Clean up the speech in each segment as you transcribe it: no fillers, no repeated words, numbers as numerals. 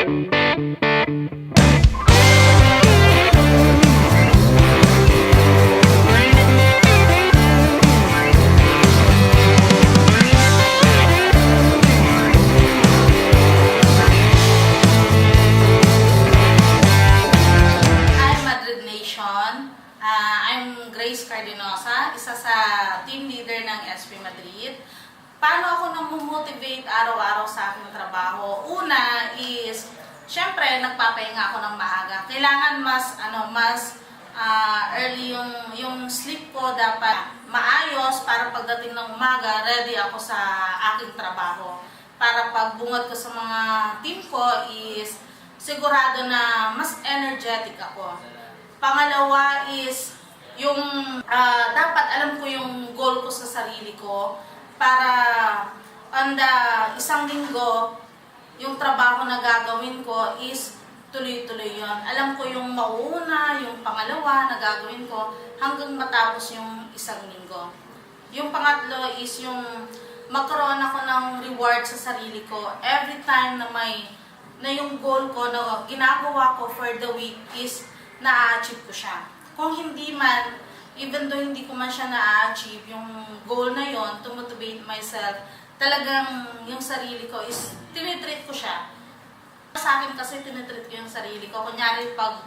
I'm Grace Cardinosa, isa sa team leader ng SP Madrid. Paano ako namomotivate araw-araw sa aking trabaho? Una is, syempre, nagpapahinga ako ng maaga. Kailangan mas early yung sleep ko, dapat maayos para pagdating ng umaga, ready ako sa aking trabaho. Para pagbungad ko sa mga team ko is sigurado na mas energetic ako. Pangalawa is, yung dapat alam ko yung goal ko sa sarili ko para isang linggo, yung trabaho na gagawin ko is tuloy-tuloy yun. Alam ko yung mauuna, yung pangalawa na gagawin ko hanggang matapos yung isang linggo. Yung pangatlo is yung magkaroon ako ng reward sa sarili ko every time na yung goal ko na ginagawa ko for the week is na-achieve ko siya. Kung hindi man, even though hindi ko man siya na-achieve, yung goal na yon to motivate myself, talagang yung sarili ko is tinitreat ko siya. Sa akin kasi tinitreat ko yung sarili ko. Kunyari pag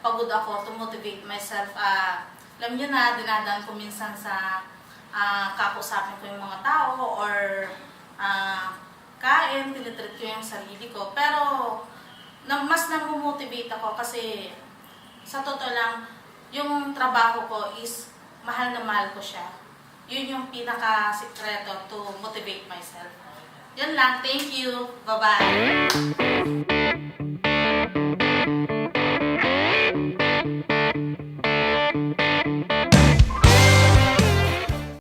pagod ako, to motivate myself, alam nyo na, dinadaan ko minsan sa kakusapin ko yung mga tao or kain, tinitreat ko yung sarili ko. Pero mas namomotivate ako kasi sa totoo lang, yung trabaho ko is mahal na mahal ko siya. Yun yung pinaka-sikreto to motivate myself. Yun lang. Thank you. Bye-bye.